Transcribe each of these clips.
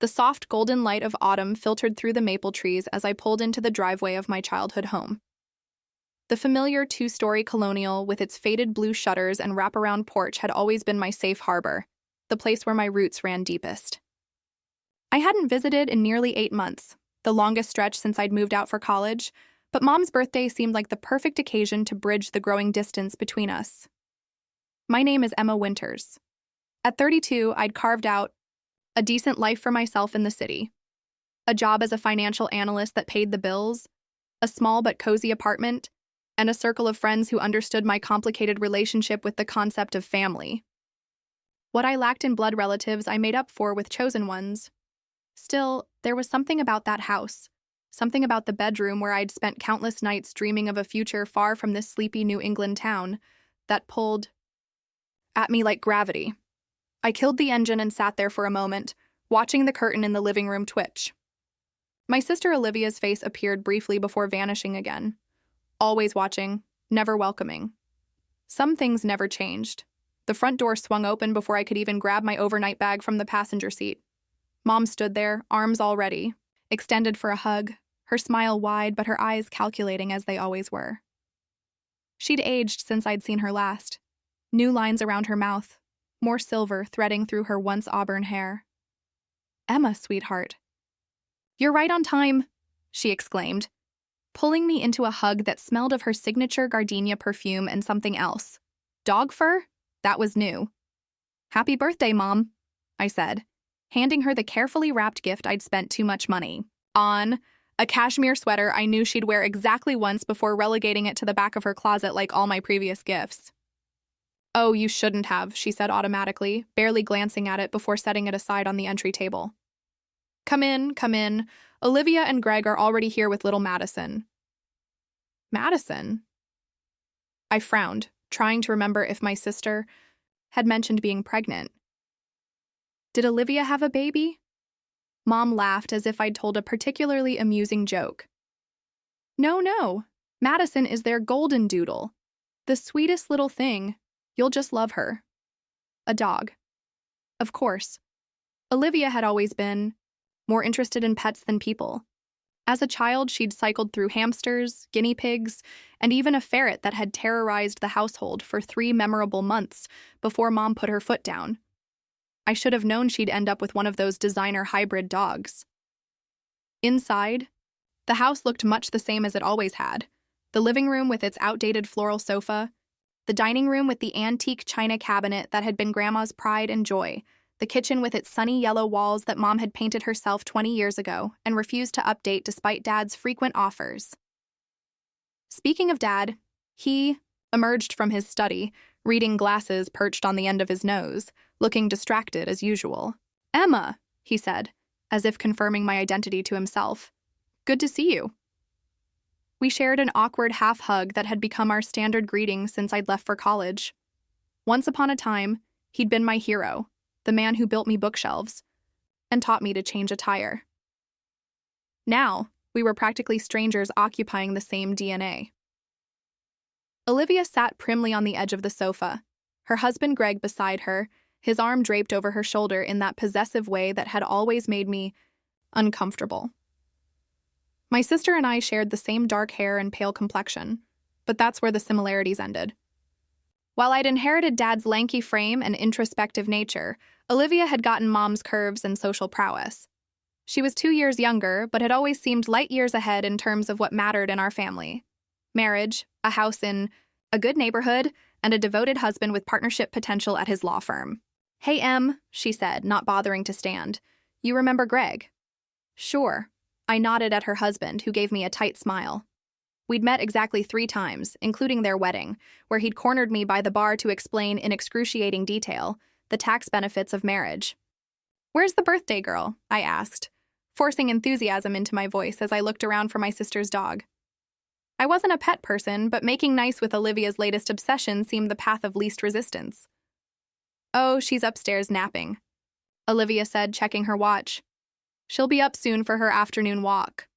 The soft golden light of autumn filtered through the maple trees as I pulled into the driveway of my childhood home. The familiar two-story colonial with its faded blue shutters and wraparound porch had always been my safe harbor, the place where my roots ran deepest. I hadn't visited in nearly 8 months, the longest stretch since I'd moved out for college, but Mom's birthday seemed like the perfect occasion to bridge the growing distance between us. My name is Emma Winters. At 32, I'd carved out a decent life for myself in the city. A job as a financial analyst that paid the bills, a small but cozy apartment, and a circle of friends who understood my complicated relationship with the concept of family. What I lacked in blood relatives, I made up for with chosen ones. Still, there was something about that house, something about the bedroom where I'd spent countless nights dreaming of a future far from this sleepy New England town, that pulled at me like gravity. I killed the engine and sat there for a moment, watching the curtain in the living room twitch. My sister Olivia's face appeared briefly before vanishing again. Always watching, never welcoming. Some things never changed. The front door swung open before I could even grab my overnight bag from the passenger seat. Mom stood there, arms all ready, extended for a hug, her smile wide but her eyes calculating as they always were. She'd aged since I'd seen her last. New lines around her mouth, more silver threading through her once auburn hair. "Emma, sweetheart." "You're right on time," she exclaimed, pulling me into a hug that smelled of her signature gardenia perfume and something else. Dog fur? That was new. "Happy birthday, Mom," I said, handing her the carefully wrapped gift I'd spent too much money on, a cashmere sweater I knew she'd wear exactly once before relegating it to the back of her closet like all my previous gifts. "Oh, you shouldn't have," she said automatically, barely glancing at it before setting it aside on the entry table. Come in, come in. Olivia and Greg are already here with little Madison." "Madison?" I frowned, trying to remember if my sister had mentioned being pregnant. "Did Olivia have a baby?" Mom laughed as if I'd told a particularly amusing joke. No. Madison is their golden doodle. The sweetest little thing. You'll just love her. A dog. Of course. Olivia had always been more interested in pets than people. As a child, she'd cycled through hamsters, guinea pigs, and even a ferret that had terrorized the household for 3 memorable months before Mom put her foot down. I should have known she'd end up with one of those designer hybrid dogs. Inside, the house looked much the same as it always had. The living room with its outdated floral sofa, the dining room with the antique china cabinet that had been Grandma's pride and joy, the kitchen with its sunny yellow walls that Mom had painted herself 20 years ago and refused to update despite Dad's frequent offers. Speaking of Dad, he emerged from his study, reading glasses perched on the end of his nose, looking distracted as usual. "Emma," he said, as if confirming my identity to himself. "Good to see you." We shared an awkward half-hug that had become our standard greeting since I'd left for college. Once upon a time, he'd been my hero, the man who built me bookshelves, and taught me to change a tire. Now, we were practically strangers occupying the same DNA. Olivia sat primly on the edge of the sofa, her husband Greg beside her, his arm draped over her shoulder in that possessive way that had always made me uncomfortable. My sister and I shared the same dark hair and pale complexion, but that's where the similarities ended. While I'd inherited Dad's lanky frame and introspective nature, Olivia had gotten Mom's curves and social prowess. She was 2 years younger, but had always seemed light years ahead in terms of what mattered in our family. Marriage, a house in a good neighborhood, and a devoted husband with partnership potential at his law firm. "Hey, Em," she said, not bothering to stand. "You remember Greg?" "Sure." I nodded at her husband, who gave me a tight smile. We'd met exactly 3 times, including their wedding, where he'd cornered me by the bar to explain in excruciating detail the tax benefits of marriage. "Where's the birthday girl?" I asked, forcing enthusiasm into my voice as I looked around for my sister's dog. I wasn't a pet person, but making nice with Olivia's latest obsession seemed the path of least resistance. "Oh, she's upstairs napping," Olivia said, checking her watch. "She'll be up soon for her afternoon walk."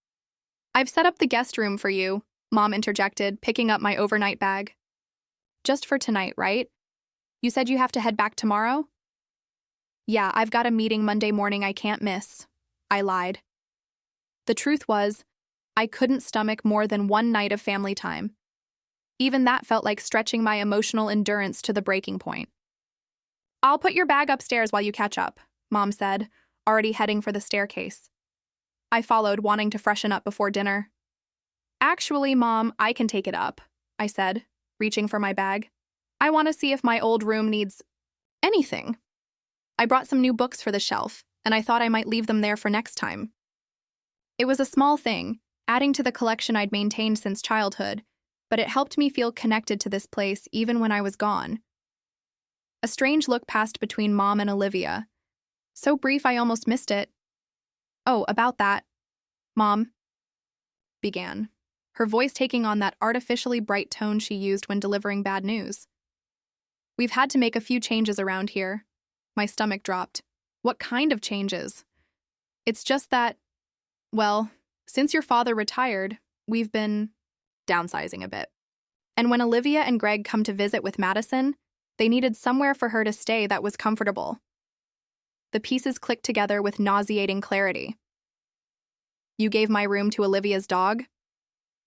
"I've set up the guest room for you," Mom interjected, picking up my overnight bag. "Just for tonight, right? You said you have to head back tomorrow?" "Yeah, I've got a meeting Monday morning I can't miss," I lied. The truth was, I couldn't stomach more than one night of family time. Even that felt like stretching my emotional endurance to the breaking point. "I'll put your bag upstairs while you catch up," Mom said, already heading for the staircase. I followed, wanting to freshen up before dinner. "Actually, Mom, I can take it up," I said, reaching for my bag. "I want to see if my old room needs anything." I brought some new books for the shelf, and I thought I might leave them there for next time. It was a small thing, adding to the collection I'd maintained since childhood, but it helped me feel connected to this place even when I was gone. A strange look passed between Mom and Olivia. So brief I almost missed it. "Oh, about that," Mom began, her voice taking on that artificially bright tone she used when delivering bad news. "We've had to make a few changes around here." My stomach dropped. "What kind of changes?" "It's just that, well, since your father retired, we've been downsizing a bit. And when Olivia and Greg come to visit with Madison, they needed somewhere for her to stay that was comfortable." The pieces clicked together with nauseating clarity. "You gave my room to Olivia's dog?"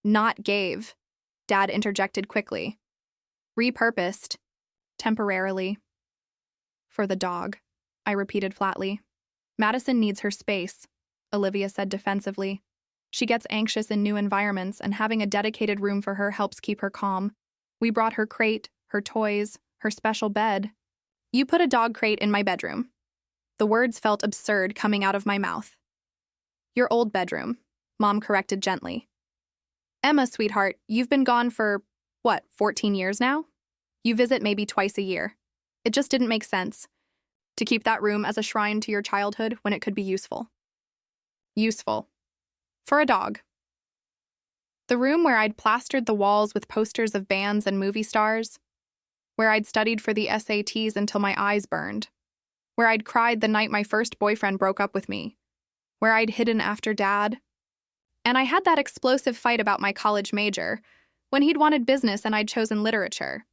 "Not gave," Dad interjected quickly. "Repurposed, temporarily." "For the dog," I repeated flatly. "Madison needs her space," Olivia said defensively. "She gets anxious in new environments, and having a dedicated room for her helps keep her calm. We brought her crate, her toys, her special bed." "You put a dog crate in my bedroom." The words felt absurd coming out of my mouth. "Your old bedroom," Mom corrected gently. "Emma, sweetheart, you've been gone for, 14 years now? You visit maybe twice a year. It just didn't make sense to keep that room as a shrine to your childhood when it could be useful." Useful. For a dog. The room where I'd plastered the walls with posters of bands and movie stars. Where I'd studied for the SATs until my eyes burned. Where I'd cried the night my first boyfriend broke up with me. Where I'd hidden after Dad. And I had that explosive fight about my college major, when he'd wanted business and I'd chosen literature.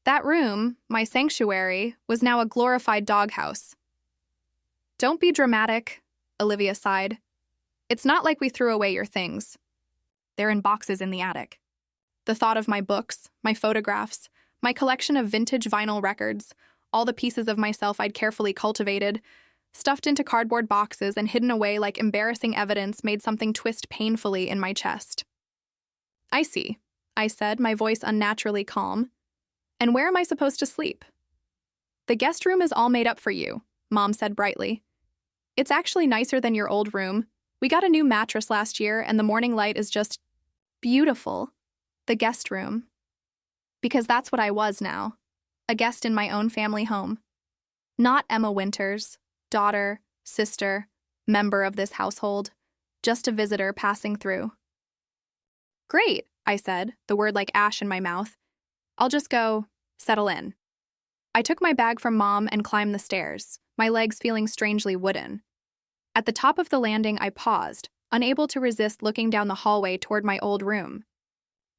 That room, my sanctuary, was now a glorified doghouse. "Don't be dramatic," Olivia sighed. "It's not like we threw away your things. They're in boxes in the attic." The thought of my books, my photographs, my collection of vintage vinyl records, all the pieces of myself I'd carefully cultivated, stuffed into cardboard boxes and hidden away like embarrassing evidence, made something twist painfully in my chest. "I see," I said, my voice unnaturally calm. "And where am I supposed to sleep?" "The guest room is all made up for you," Mom said brightly. "It's actually nicer than your old room. We got a new mattress last year, and the morning light is just beautiful." The guest room. Because that's what I was now. A guest in my own family home. Not Emma Winters, daughter, sister, member of this household. Just a visitor passing through. "Great," I said, the word like ash in my mouth. "I'll just go settle in." I took my bag from Mom and climbed the stairs, my legs feeling strangely wooden. At the top of the landing, I paused, unable to resist looking down the hallway toward my old room.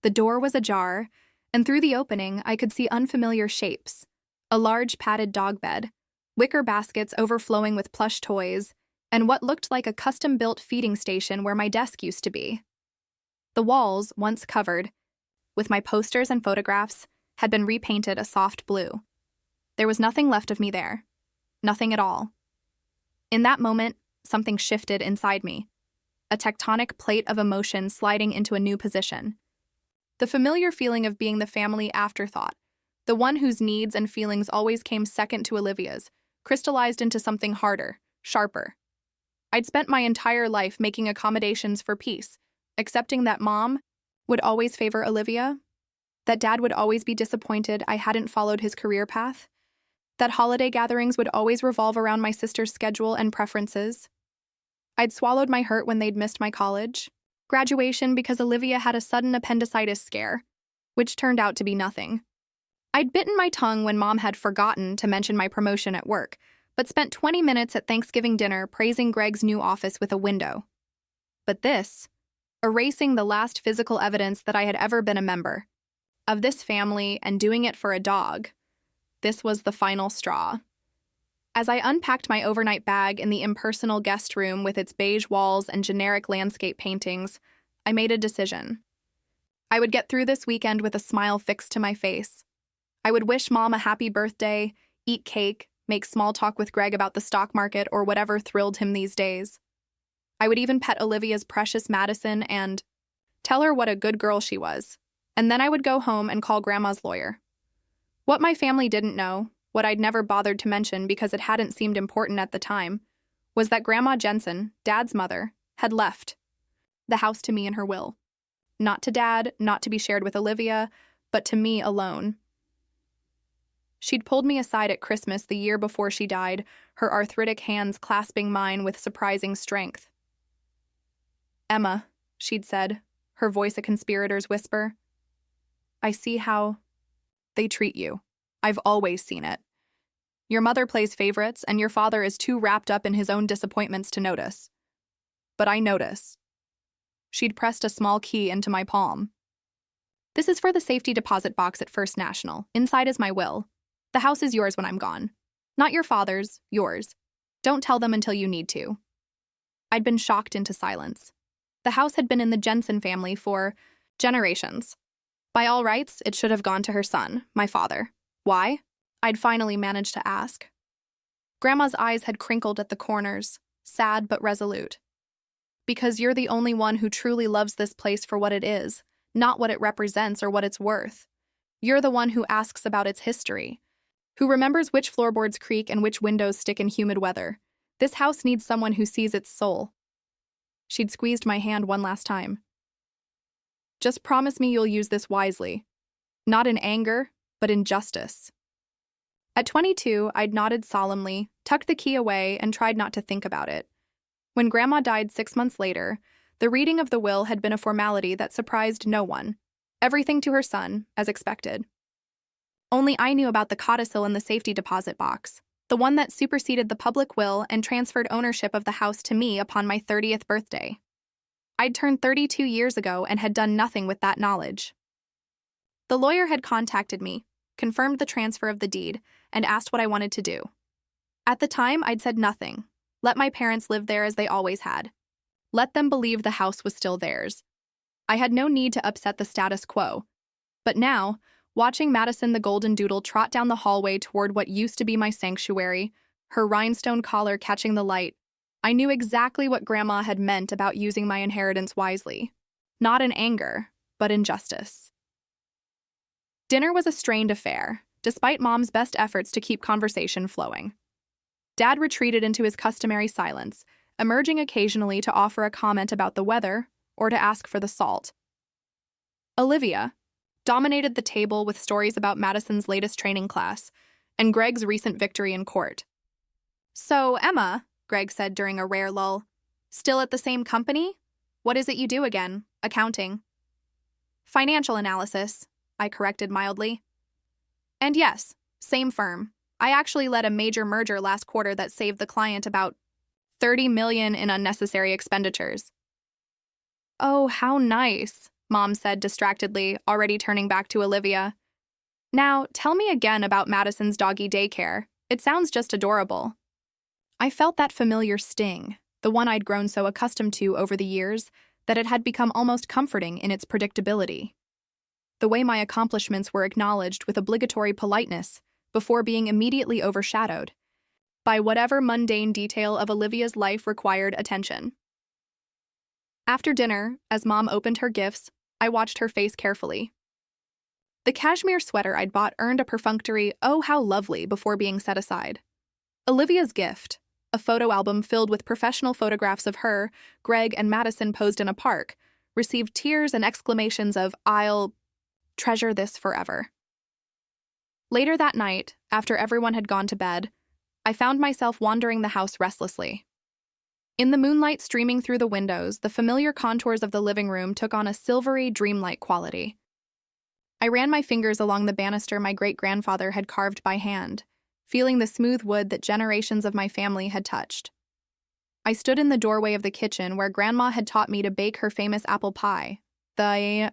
The door was ajar, and through the opening, I could see unfamiliar shapes. A large padded dog bed, wicker baskets overflowing with plush toys, and what looked like a custom-built feeding station where my desk used to be. The walls, once covered with my posters and photographs, had been repainted a soft blue. There was nothing left of me there. Nothing at all. In that moment, something shifted inside me. A tectonic plate of emotion sliding into a new position. The familiar feeling of being the family afterthought, the one whose needs and feelings always came second to Olivia's, crystallized into something harder, sharper. I'd spent my entire life making accommodations for peace, accepting that Mom would always favor Olivia, that Dad would always be disappointed I hadn't followed his career path, that holiday gatherings would always revolve around my sister's schedule and preferences. I'd swallowed my hurt when they'd missed my college, graduation because Olivia had a sudden appendicitis scare, which turned out to be nothing. I'd bitten my tongue when Mom had forgotten to mention my promotion at work, but spent 20 minutes at Thanksgiving dinner praising Greg's new office with a window. But this, erasing the last physical evidence that I had ever been a member of this family and doing it for a dog, this was the final straw. As I unpacked my overnight bag in the impersonal guest room with its beige walls and generic landscape paintings, I made a decision. I would get through this weekend with a smile fixed to my face. I would wish Mom a happy birthday, eat cake, make small talk with Greg about the stock market or whatever thrilled him these days. I would even pet Olivia's precious Madison and tell her what a good girl she was. And then I would go home and call Grandma's lawyer. What my family didn't know, what I'd never bothered to mention because it hadn't seemed important at the time, was that Grandma Jensen, Dad's mother, had left the house to me in her will. Not to Dad, not to be shared with Olivia, but to me alone. She'd pulled me aside at Christmas the year before she died, her arthritic hands clasping mine with surprising strength. "Emma," she'd said, her voice a conspirator's whisper, "I see how they treat you. I've always seen it. Your mother plays favorites, and your father is too wrapped up in his own disappointments to notice. But I notice." She'd pressed a small key into my palm. "This is for the safety deposit box at First National. Inside is my will. The house is yours when I'm gone. Not your father's, yours. Don't tell them until you need to." I'd been shocked into silence. The house had been in the Jensen family for generations. By all rights, it should have gone to her son, my father. Why? I'd finally managed to ask. Grandma's eyes had crinkled at the corners, sad but resolute. "Because you're the only one who truly loves this place for what it is, not what it represents or what it's worth. You're the one who asks about its history, who remembers which floorboards creak and which windows stick in humid weather. This house needs someone who sees its soul." She'd squeezed my hand one last time. "Just promise me you'll use this wisely. Not in anger, but in justice." At 22, I'd nodded solemnly, tucked the key away, and tried not to think about it. When Grandma died 6 months later, the reading of the will had been a formality that surprised no one. Everything to her son, as expected. Only I knew about the codicil in the safety deposit box, the one that superseded the public will and transferred ownership of the house to me upon my 30th birthday. I'd turned 32 years ago and had done nothing with that knowledge. The lawyer had contacted me, confirmed the transfer of the deed, and asked what I wanted to do. At the time, I'd said nothing. Let my parents live there as they always had. Let them believe the house was still theirs. I had no need to upset the status quo. But now, watching Madison the Golden Doodle trot down the hallway toward what used to be my sanctuary, her rhinestone collar catching the light, I knew exactly what Grandma had meant about using my inheritance wisely. Not in anger, but in justice. Dinner was a strained affair, despite Mom's best efforts to keep conversation flowing. Dad retreated into his customary silence, emerging occasionally to offer a comment about the weather or to ask for the salt. Olivia dominated the table with stories about Madison's latest training class and Greg's recent victory in court. "So, Emma," Greg said during a rare lull, "still at the same company? What is it you do again? Accounting." "Financial analysis," I corrected mildly. "And yes, same firm. I actually led a major merger last quarter that saved the client about $30 million in unnecessary expenditures." "Oh, how nice," Mom said distractedly, already turning back to Olivia. "Now, tell me again about Madison's doggy daycare. It sounds just adorable." I felt that familiar sting, the one I'd grown so accustomed to over the years that it had become almost comforting in its predictability. The way my accomplishments were acknowledged with obligatory politeness before being immediately overshadowed by whatever mundane detail of Olivia's life required attention. After dinner, as Mom opened her gifts, I watched her face carefully. The cashmere sweater I'd bought earned a perfunctory "oh, how lovely" before being set aside. Olivia's gift, a photo album filled with professional photographs of her, Greg, and Madison posed in a park, received tears and exclamations of "I'll treasure this forever." Later that night, after everyone had gone to bed, I found myself wandering the house restlessly. In the moonlight streaming through the windows, the familiar contours of the living room took on a silvery, dreamlike quality. I ran my fingers along the banister my great-grandfather had carved by hand, feeling the smooth wood that generations of my family had touched. I stood in the doorway of the kitchen where Grandma had taught me to bake her famous apple pie, the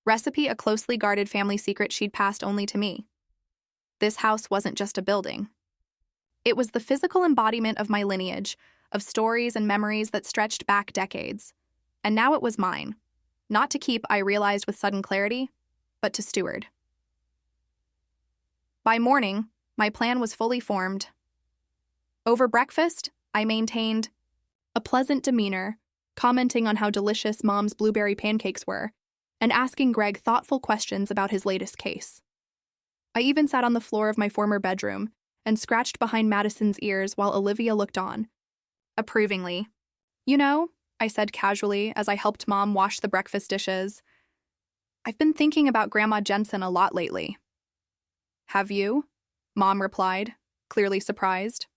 recipe a closely guarded family secret she'd passed only to me. This house wasn't just a building. It was the physical embodiment of my lineage, of stories and memories that stretched back decades. And now it was mine. Not to keep, I realized with sudden clarity, but to steward. By morning, my plan was fully formed. Over breakfast, I maintained a pleasant demeanor, commenting on how delicious Mom's blueberry pancakes were, and asking Greg thoughtful questions about his latest case. I even sat on the floor of my former bedroom and scratched behind Madison's ears while Olivia looked on, approvingly. "You know," I said casually as I helped Mom wash the breakfast dishes, "I've been thinking about Grandma Jensen a lot lately." "Have you?" Mom replied, clearly surprised.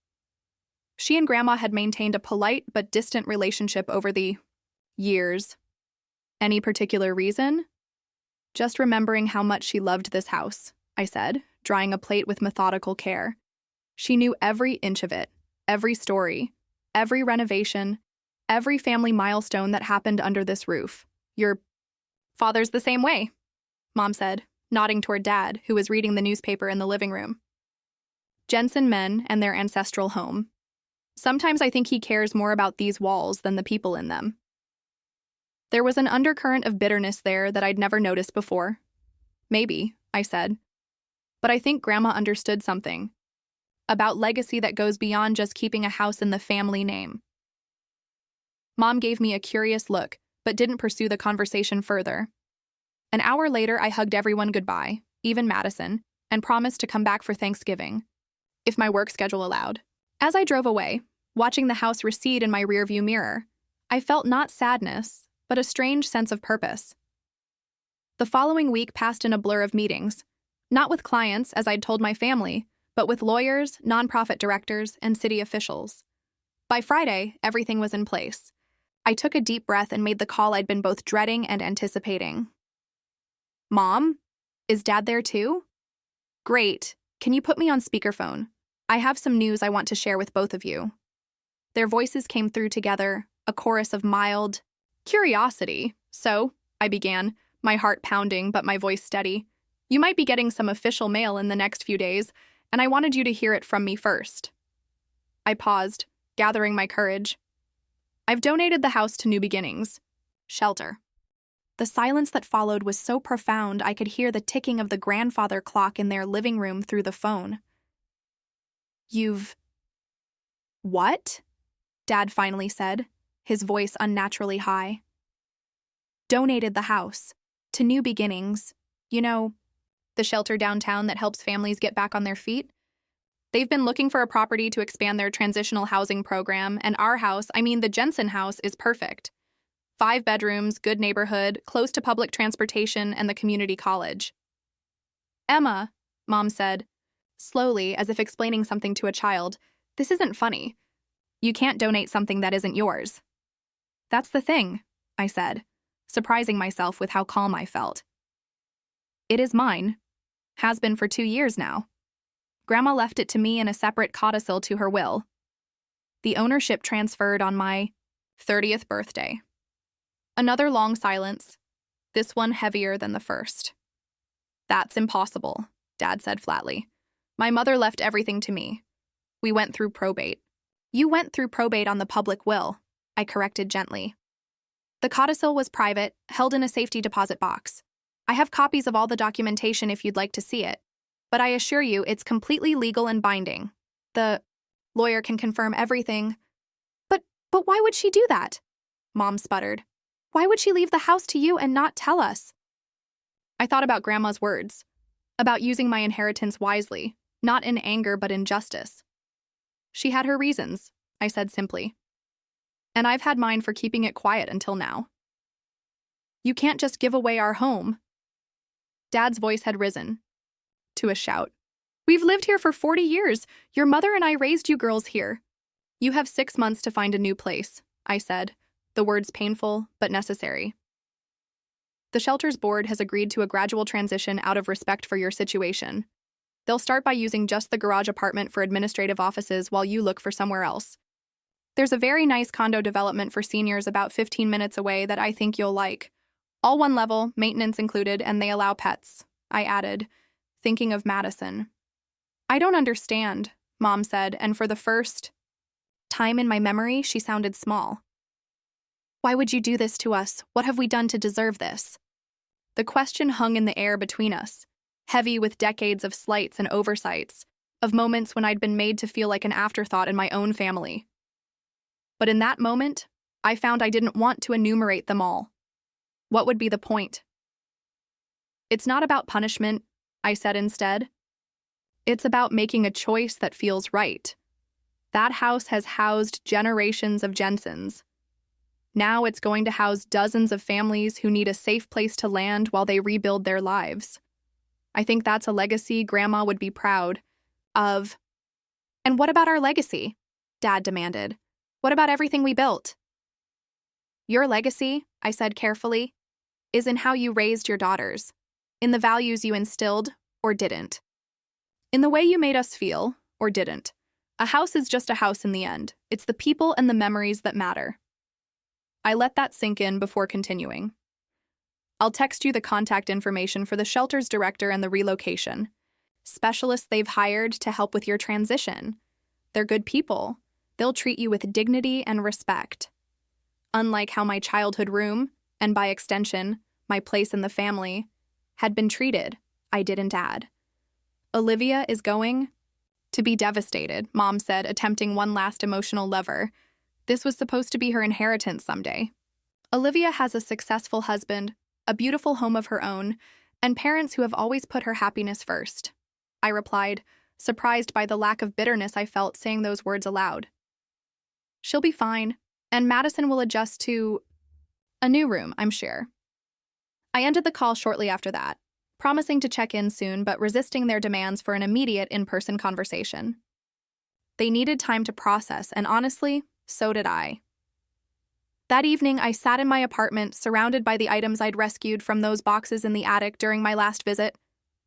She and Grandma had maintained a polite but distant relationship over the years. "Any particular reason?" "Just remembering how much she loved this house," I said, drying a plate with methodical care. She knew every inch of it, every story, every renovation, every family milestone that happened under this roof. "Your father's the same way," Mom said, nodding toward Dad, who was reading the newspaper in the living room. Jensen men and their ancestral home. Sometimes I think he cares more about these walls than the people in them. There was an undercurrent of bitterness there that I'd never noticed before. "Maybe," I said. "But I think Grandma understood something. About legacy that goes beyond just keeping a house in the family name." Mom gave me a curious look, but didn't pursue the conversation further. An hour later, I hugged everyone goodbye, even Madison, and promised to come back for Thanksgiving, if my work schedule allowed. As I drove away, watching the house recede in my rearview mirror, I felt not sadness, but a strange sense of purpose. The following week passed in a blur of meetings, not with clients, as I'd told my family, but with lawyers, nonprofit directors, and city officials. By Friday, everything was in place. I took a deep breath and made the call I'd been both dreading and anticipating. "Mom? Is Dad there too?" "Great. Can you put me on speakerphone? I have some news I want to share with both of you." Their voices came through together, a chorus of mild curiosity. "So," I began, my heart pounding but my voice steady, "you might be getting some official mail in the next few days, and I wanted you to hear it from me first." I paused, gathering my courage. "I've donated the house to New Beginnings. Shelter." The silence that followed was so profound I could hear the ticking of the grandfather clock in their living room through the phone. "You've..." "What?" Dad finally said, his voice unnaturally high. "Donated the house. To New Beginnings. You know, the shelter downtown that helps families get back on their feet. They've been looking for a property to expand their transitional housing program, and our house, the Jensen house, is perfect. 5 bedrooms, good neighborhood, close to public transportation and the community college." "Emma," Mom said, slowly, as if explaining something to a child, "this isn't funny. You can't donate something that isn't yours." "That's the thing," I said, surprising myself with how calm I felt. "It is mine. Has been for 2 years now. Grandma left it to me in a separate codicil to her will. The ownership transferred on my 30th birthday." Another long silence, this one heavier than the first. "That's impossible," Dad said flatly. "My mother left everything to me. We went through probate." "You went through probate on the public will," I corrected gently. "The codicil was private, held in a safety deposit box. I have copies of all the documentation if you'd like to see it, but I assure you it's completely legal and binding. The lawyer can confirm everything." But why would she do that?" Mom sputtered. "Why would she leave the house to you and not tell us?" I thought about Grandma's words, about using my inheritance wisely, not in anger but in justice. "She had her reasons," I said simply. "And I've had mine for keeping it quiet until now." "You can't just give away our home." Dad's voice had risen to a shout. "We've lived here for 40 years. Your mother and I raised you girls here. You have 6 months to find a new place," I said, the words painful but necessary. "The shelter's board has agreed to a gradual transition out of respect for your situation. They'll start by using just the garage apartment for administrative offices while you look for somewhere else. There's a very nice condo development for seniors about 15 minutes away that I think you'll like. All one level, maintenance included, and they allow pets," I added, thinking of Madison. "I don't understand," Mom said, and for the first time in my memory, she sounded small. Why would you do this to us? What have we done to deserve this? The question hung in the air between us, heavy with decades of slights and oversights, of moments when I'd been made to feel like an afterthought in my own family. But in that moment, I found I didn't want to enumerate them all. What would be the point? It's not about punishment, I said instead. It's about making a choice that feels right. That house has housed generations of Jensens. Now it's going to house dozens of families who need a safe place to land while they rebuild their lives. I think that's a legacy Grandma would be proud of. And what about our legacy? Dad demanded. What about everything we built? Your legacy, I said carefully, is in how you raised your daughters, in the values you instilled or didn't, in the way you made us feel or didn't. A house is just a house in the end. It's the people and the memories that matter. I let that sink in before continuing. I'll text you the contact information for the shelter's director and the relocation. Specialists they've hired to help with your transition. They're good people. They'll treat you with dignity and respect. Unlike how my childhood room, and by extension, my place in the family, had been treated, I didn't add. Olivia is going to be devastated, Mom said, attempting one last emotional lever. This was supposed to be her inheritance someday. Olivia has a successful husband, a beautiful home of her own, and parents who have always put her happiness first. I replied, surprised by the lack of bitterness I felt saying those words aloud. She'll be fine, and Madison will adjust to a new room, I'm sure. I ended the call shortly after that, promising to check in soon but resisting their demands for an immediate in-person conversation. They needed time to process, and honestly, so did I. That evening, I sat in my apartment, surrounded by the items I'd rescued from those boxes in the attic during my last visit,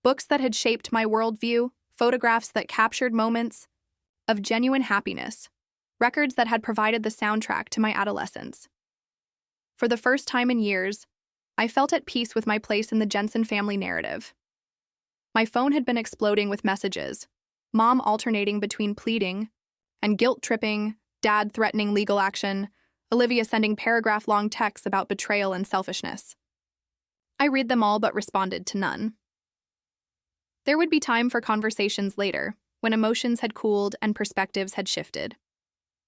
books that had shaped my worldview, photographs that captured moments of genuine happiness, records that had provided the soundtrack to my adolescence. For the first time in years, I felt at peace with my place in the Jensen family narrative. My phone had been exploding with messages, Mom alternating between pleading and guilt-tripping, Dad threatening legal action, Olivia sending paragraph-long texts about betrayal and selfishness. I read them all but responded to none. There would be time for conversations later, when emotions had cooled and perspectives had shifted.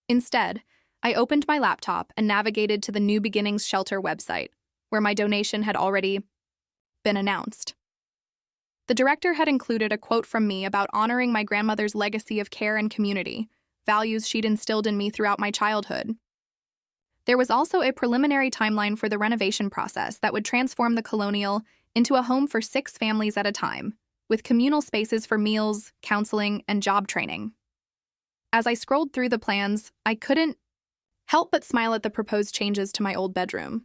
Instead, I opened my laptop and navigated to the New Beginnings Shelter website, where my donation had already been announced. The director had included a quote from me about honoring my grandmother's legacy of care and community, values she'd instilled in me throughout my childhood. There was also a preliminary timeline for the renovation process that would transform the Colonial into a home for 6 families at a time, with communal spaces for meals, counseling, and job training. As I scrolled through the plans, I couldn't help but smile at the proposed changes to my old bedroom.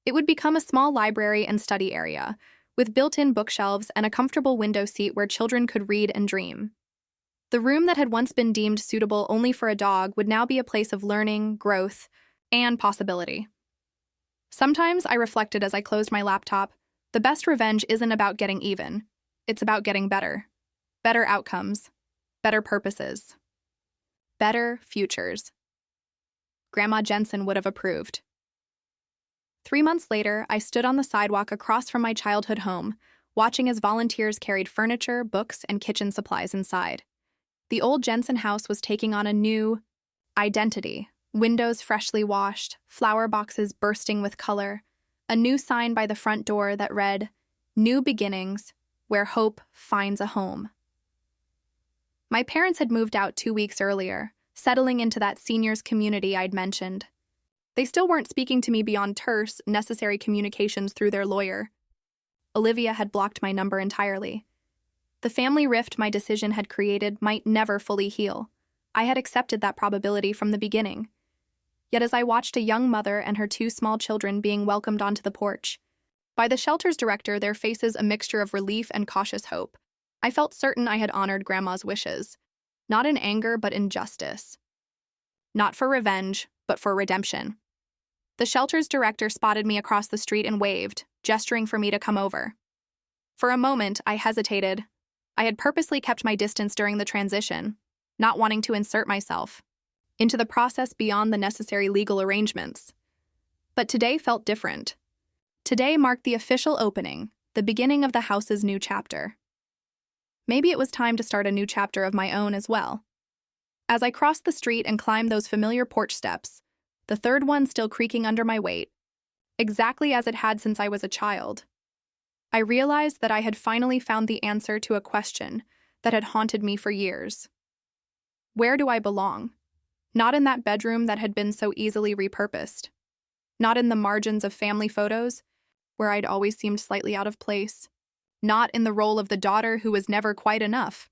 It would become a small library and study area, with built-in bookshelves and a comfortable window seat where children could read and dream. The room that had once been deemed suitable only for a dog would now be a place of learning, growth, and possibility. Sometimes I reflected as I closed my laptop, the best revenge isn't about getting even. It's about getting better. Better outcomes. Better purposes. Better futures. Grandma Jensen would have approved. 3 months later, I stood on the sidewalk across from my childhood home, watching as volunteers carried furniture, books, and kitchen supplies inside. The old Jensen house was taking on a new identity. Windows freshly washed, flower boxes bursting with color, a new sign by the front door that read, "New Beginnings, where hope finds a home." My parents had moved out 2 weeks earlier, settling into that seniors community I'd mentioned. They still weren't speaking to me beyond terse, necessary communications through their lawyer. Olivia had blocked my number entirely. The family rift my decision had created might never fully heal. I had accepted that probability from the beginning. Yet as I watched a young mother and her 2 small children being welcomed onto the porch, by the shelter's director, their faces a mixture of relief and cautious hope, I felt certain I had honored Grandma's wishes, not in anger but in justice. Not for revenge, but for redemption. The shelter's director spotted me across the street and waved, gesturing for me to come over. For a moment, I hesitated. I had purposely kept my distance during the transition, not wanting to insert myself into the process beyond the necessary legal arrangements. But today felt different. Today marked the official opening, the beginning of the house's new chapter. Maybe it was time to start a new chapter of my own as well. As I crossed the street and climbed those familiar porch steps, the third one still creaking under my weight, exactly as it had since I was a child, I realized that I had finally found the answer to a question that had haunted me for years. Where do I belong? Not in that bedroom that had been so easily repurposed. Not in the margins of family photos, where I'd always seemed slightly out of place. Not in the role of the daughter who was never quite enough.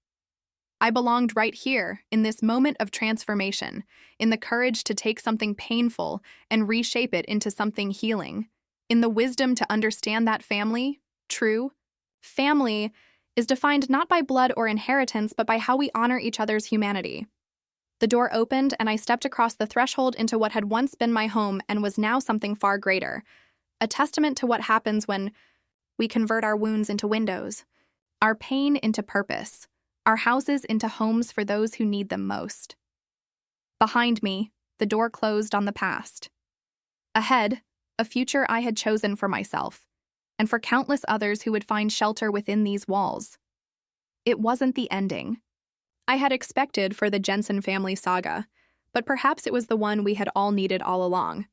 I belonged right here, in this moment of transformation, in the courage to take something painful and reshape it into something healing, in the wisdom to understand that family, true, family, is defined not by blood or inheritance, but by how we honor each other's humanity. The door opened, and I stepped across the threshold into what had once been my home and was now something far greater, a testament to what happens when we convert our wounds into windows, our pain into purpose, our houses into homes for those who need them most. Behind me, the door closed on the past. Ahead, a future I had chosen for myself, and for countless others who would find shelter within these walls. It wasn't the ending I had expected for the Jensen family saga, but perhaps it was the one we had all needed all along.